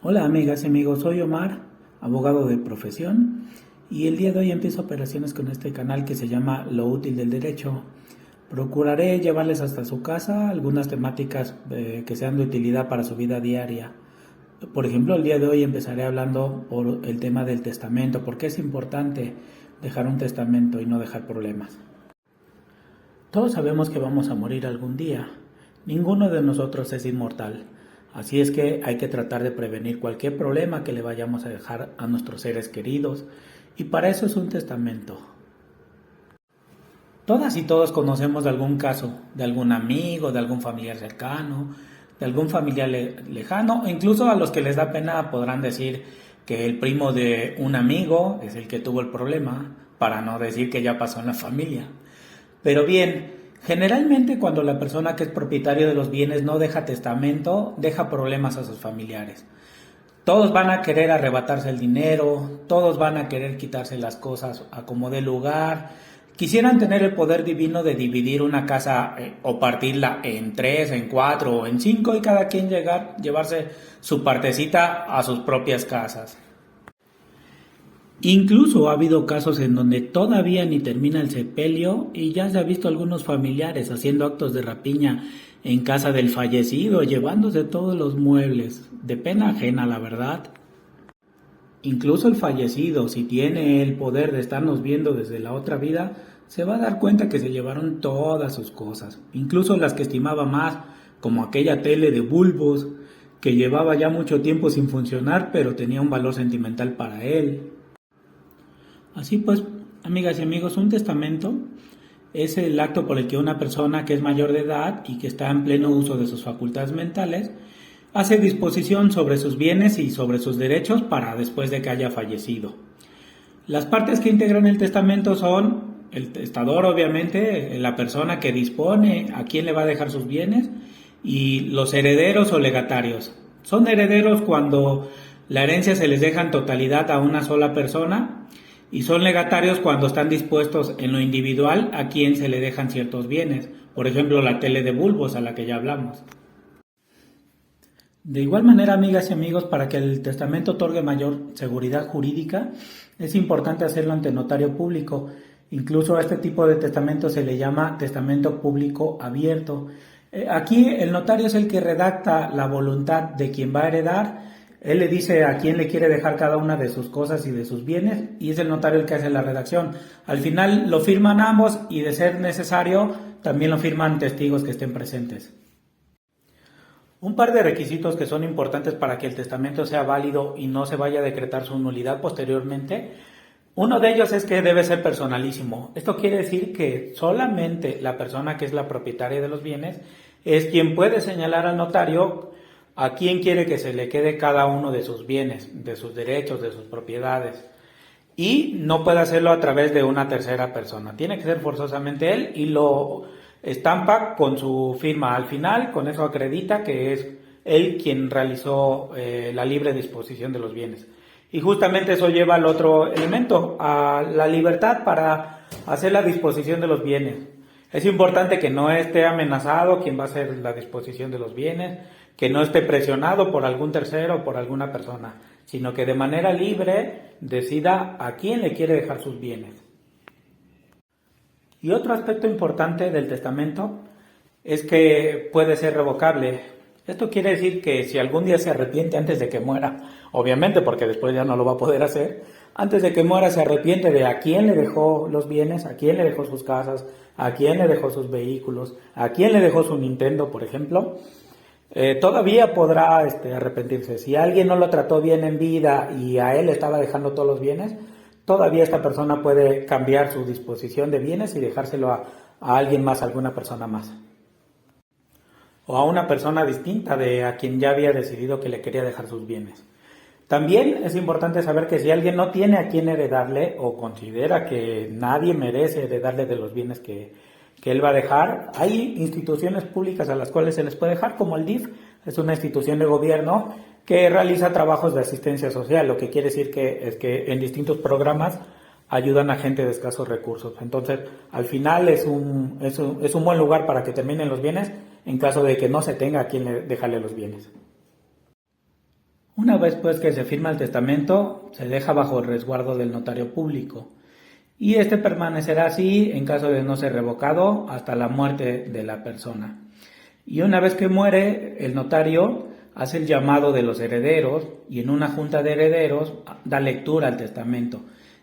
Hola amigas y amigos, soy Omar, abogado de profesión, y el día de hoy empiezo operaciones con este canal que se llama Lo Útil del Derecho. Procuraré llevarles hasta su casa algunas temáticas que sean de utilidad para su vida diaria. Por ejemplo, el día de hoy empezaré hablando por el tema del testamento, porque es importante dejar un testamento y no dejar problemas. Todos sabemos que vamos a morir algún día. Ninguno de nosotros es inmortal. Así es que hay que tratar de prevenir cualquier problema que le vayamos a dejar a nuestros seres queridos. Y para eso es un testamento. Todas y todos conocemos de algún caso, de algún amigo, de algún familiar cercano, de algún familiar lejano, o incluso a los que les da pena podrán decir que el primo de un amigo es el que tuvo el problema, para no decir que ya pasó en la familia. Pero bien, generalmente cuando la persona que es propietario de los bienes no deja testamento, deja problemas a sus familiares. Todos van a querer arrebatarse el dinero, todos van a querer quitarse las cosas a como dé lugar. Quisieran tener el poder divino de dividir una casa o partirla en 3, en 4 o en 5 y cada quien llevarse su partecita a sus propias casas. Incluso ha habido casos en donde todavía ni termina el sepelio y ya se ha visto algunos familiares haciendo actos de rapiña en casa del fallecido, llevándose todos los muebles, de pena ajena, la verdad. Incluso el fallecido, si tiene el poder de estarnos viendo desde la otra vida, se va a dar cuenta que se llevaron todas sus cosas, incluso las que estimaba más, como aquella tele de bulbos, que llevaba ya mucho tiempo sin funcionar, pero tenía un valor sentimental para él. Así pues, amigas y amigos, un testamento es el acto por el que una persona que es mayor de edad y que está en pleno uso de sus facultades mentales hace disposición sobre sus bienes y sobre sus derechos para después de que haya fallecido. Las partes que integran el testamento son el testador, obviamente, la persona que dispone a quién le va a dejar sus bienes, y los herederos o legatarios. Son herederos cuando la herencia se les deja en totalidad a una sola persona, y son legatarios cuando están dispuestos en lo individual a quien se le dejan ciertos bienes, por ejemplo la tele de bulbos a la que ya hablamos. De igual manera, amigas y amigos, para que el testamento otorgue mayor seguridad jurídica, es importante hacerlo ante notario público. Incluso a este tipo de testamento se le llama testamento público abierto. Aquí el notario es el que redacta la voluntad de quien va a heredar. Él le dice a quién le quiere dejar cada una de sus cosas y de sus bienes, y es el notario el que hace la redacción. Al final lo firman ambos y, de ser necesario, también lo firman testigos que estén presentes. Un par de requisitos que son importantes para que el testamento sea válido y no se vaya a decretar su nulidad posteriormente. Uno de ellos es que debe ser personalísimo. Esto quiere decir que solamente la persona que es la propietaria de los bienes es quien puede señalar al notario a quién quiere que se le quede cada uno de sus bienes, de sus derechos, de sus propiedades. Y no puede hacerlo a través de una tercera persona. Tiene que ser forzosamente él y lo estampa con su firma al final. Con eso acredita que es él quien realizó la libre disposición de los bienes. Y justamente eso lleva al otro elemento, a la libertad para hacer la disposición de los bienes. Es importante que no esté amenazado quien va a hacer la disposición de los bienes, que no esté presionado por algún tercero o por alguna persona, sino que de manera libre decida a quién le quiere dejar sus bienes. Y otro aspecto importante del testamento es que puede ser revocable. Esto quiere decir que si algún día se arrepiente antes de que muera, obviamente porque después ya no lo va a poder hacer, antes de que muera se arrepiente de a quién le dejó los bienes, a quién le dejó sus casas, a quién le dejó sus vehículos, a quién le dejó su Nintendo, por ejemplo, todavía podrá arrepentirse. Si alguien no lo trató bien en vida y a él estaba dejando todos los bienes, todavía esta persona puede cambiar su disposición de bienes y dejárselo a alguien más, a alguna persona más. O a una persona distinta de a quien ya había decidido que le quería dejar sus bienes. También es importante saber que si alguien no tiene a quién heredarle o considera que nadie merece heredarle de los bienes que él va a dejar, hay instituciones públicas a las cuales se les puede dejar, como el DIF, es una institución de gobierno que realiza trabajos de asistencia social, lo que quiere decir que es que en distintos programas ayudan a gente de escasos recursos. Entonces, al final es un buen lugar para que terminen los bienes en caso de que no se tenga a quien dejarle los bienes. Una vez pues que se firma el testamento, se deja bajo el resguardo del notario público y este permanecerá así en caso de no ser revocado hasta la muerte de la persona. Y una vez que muere, el notario hace el llamado de los herederos y en una junta de herederos da lectura al testamento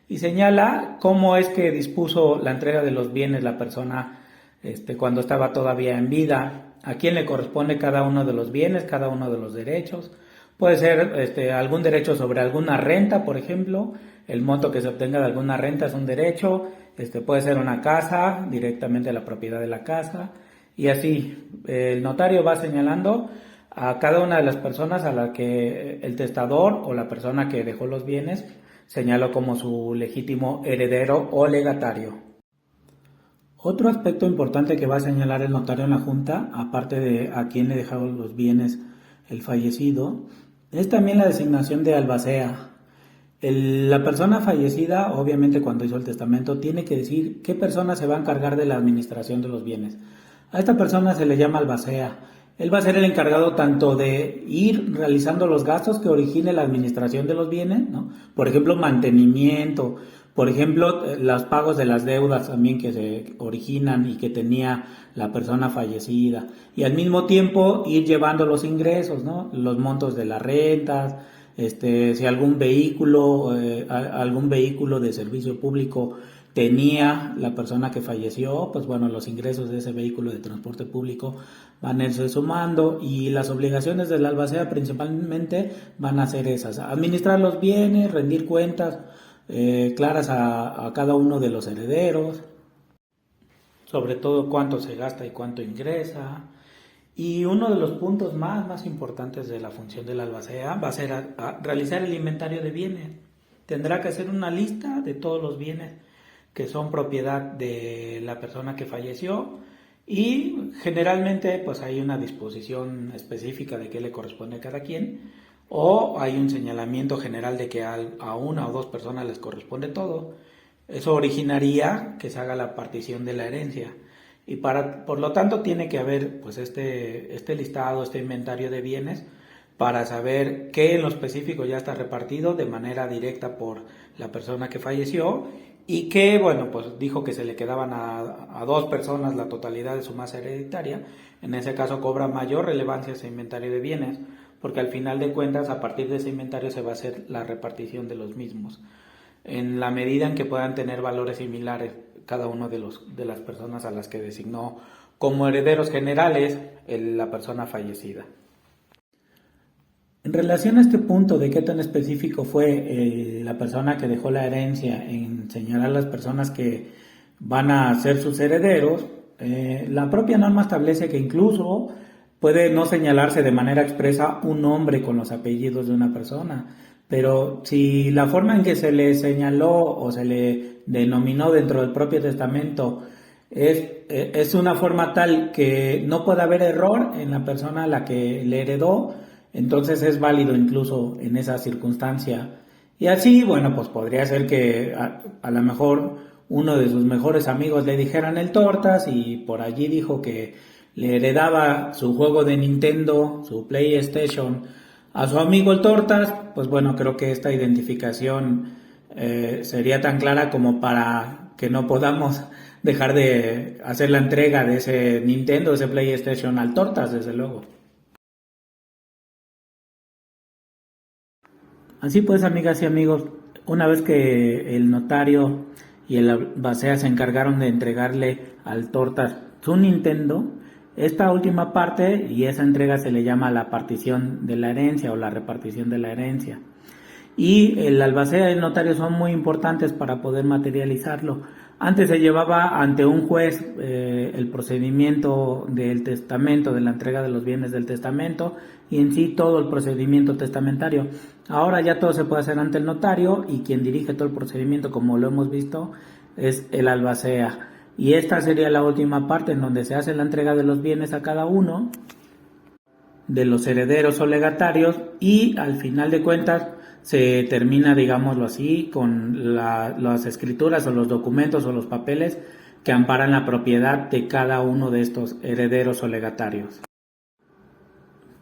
y señala cómo es que dispuso la entrega de los bienes la persona cuando estaba todavía en vida, a quién le corresponde cada uno de los bienes, cada uno de los derechos. Puede ser algún derecho sobre alguna renta, por ejemplo, el monto que se obtenga de alguna renta es un derecho, puede ser una casa, directamente la propiedad de la casa, y así el notario va señalando a cada una de las personas a la que el testador o la persona que dejó los bienes señaló como su legítimo heredero o legatario. Otro aspecto importante que va a señalar el notario en la junta, aparte de a quién le dejaron los bienes el fallecido, es también la designación de albacea. La persona fallecida, obviamente cuando hizo el testamento, tiene que decir qué persona se va a encargar de la administración de los bienes. A esta persona se le llama albacea. Él va a ser el encargado tanto de ir realizando los gastos que origine la administración de los bienes, ¿no? Por ejemplo, mantenimiento, por ejemplo, los pagos de las deudas también que se originan y que tenía la persona fallecida. Y al mismo tiempo ir llevando los ingresos, ¿no? Los montos de las rentas, si algún vehículo de servicio público tenía la persona que falleció, pues bueno, los ingresos de ese vehículo de transporte público van a irse sumando y las obligaciones de la albacea principalmente van a ser esas: administrar los bienes, rendir cuentas claras a cada uno de los herederos, sobre todo cuánto se gasta y cuánto ingresa. Y uno de los puntos más importantes de la función del albacea va a ser a realizar el inventario de bienes. Tendrá que hacer una lista de todos los bienes que son propiedad de la persona que falleció y generalmente pues hay una disposición específica de qué le corresponde a cada quien o hay un señalamiento general de que a una o dos personas les corresponde todo. Eso originaría que se haga la partición de la herencia y por lo tanto tiene que haber pues este listado, este inventario de bienes para saber qué en lo específico ya está repartido de manera directa por la persona que falleció y que, bueno, pues dijo que se le quedaban a dos personas la totalidad de su masa hereditaria. En ese caso cobra mayor relevancia ese inventario de bienes, porque al final de cuentas, a partir de ese inventario se va a hacer la repartición de los mismos, en la medida en que puedan tener valores similares cada uno de las personas a las que designó como herederos generales la persona fallecida. En relación a este punto de qué tan específico fue la persona que dejó la herencia en señalar a las personas que van a ser sus herederos, la propia norma establece que incluso puede no señalarse de manera expresa un nombre con los apellidos de una persona, pero si la forma en que se le señaló o se le denominó dentro del propio testamento es una forma tal que no puede haber error en la persona a la que le heredó, entonces es válido incluso en esa circunstancia. Y así, bueno, pues podría ser que a lo mejor uno de sus mejores amigos le dijeran el Tortas y por allí dijo que le heredaba su juego de Nintendo, su PlayStation, a su amigo el Tortas. Pues bueno, creo que esta identificación sería tan clara como para que no podamos dejar de hacer la entrega de ese Nintendo, de ese PlayStation al Tortas, desde luego. Así pues, amigas y amigos, una vez que el notario y el albacea se encargaron de entregarle al Tortas su Nintendo, esta última parte y esa entrega se le llama la partición de la herencia o la repartición de la herencia. Y el albacea y el notario son muy importantes para poder materializarlo. Antes se llevaba ante un juez el procedimiento del testamento, de la entrega de los bienes del testamento y en sí todo el procedimiento testamentario. Ahora ya todo se puede hacer ante el notario y quien dirige todo el procedimiento, como lo hemos visto, es el albacea. Y esta sería la última parte en donde se hace la entrega de los bienes a cada uno de los herederos o legatarios y al final de cuentas se termina, digámoslo así, con las escrituras o los documentos o los papeles que amparan la propiedad de cada uno de estos herederos o legatarios.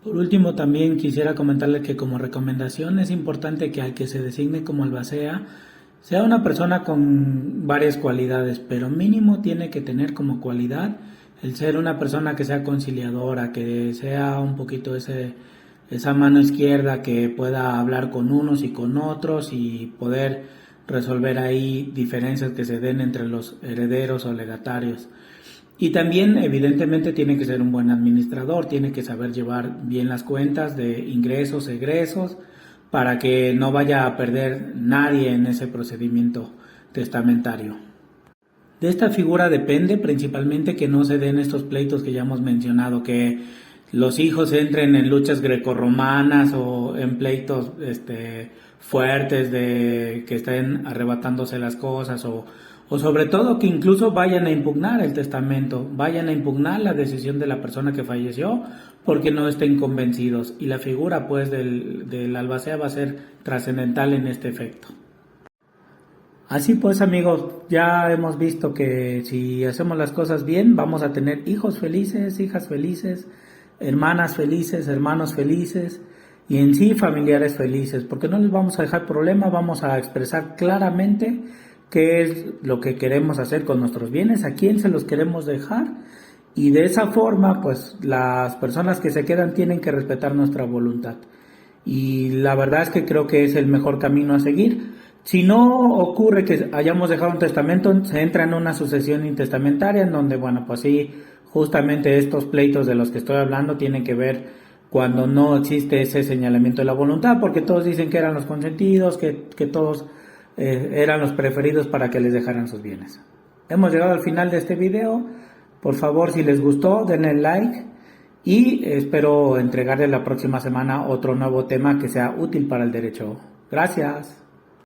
Por último, también quisiera comentarle que como recomendación es importante que al que se designe como albacea sea una persona con varias cualidades, pero mínimo tiene que tener como cualidad el ser una persona que sea conciliadora, que sea un poquito esa mano izquierda que pueda hablar con unos y con otros y poder resolver ahí diferencias que se den entre los herederos o legatarios. Y también evidentemente tiene que ser un buen administrador, tiene que saber llevar bien las cuentas de ingresos, egresos, para que no vaya a perder nadie en ese procedimiento testamentario. De esta figura depende principalmente que no se den estos pleitos que ya hemos mencionado, que los hijos entren en luchas grecorromanas o en pleitos fuertes de que estén arrebatándose las cosas o sobre todo que incluso vayan a impugnar el testamento, vayan a impugnar la decisión de la persona que falleció porque no estén convencidos, y la figura pues del albacea va a ser trascendental en este efecto. Así pues, amigos, ya hemos visto que si hacemos las cosas bien vamos a tener hijos felices, hijas felices, hermanas felices, hermanos felices y en sí familiares felices, porque no les vamos a dejar problema, vamos a expresar claramente qué es lo que queremos hacer con nuestros bienes, a quién se los queremos dejar, y de esa forma pues las personas que se quedan tienen que respetar nuestra voluntad, y la verdad es que creo que es el mejor camino a seguir. Si no ocurre que hayamos dejado un testamento, se entra en una sucesión intestamentaria en donde, bueno, pues sí, justamente estos pleitos de los que estoy hablando tienen que ver cuando no existe ese señalamiento de la voluntad, porque todos dicen que eran los consentidos, que todos eran los preferidos para que les dejaran sus bienes. Hemos llegado al final de este video. Por favor, si les gustó, denle like y espero entregarles la próxima semana otro nuevo tema que sea útil para el derecho. Gracias.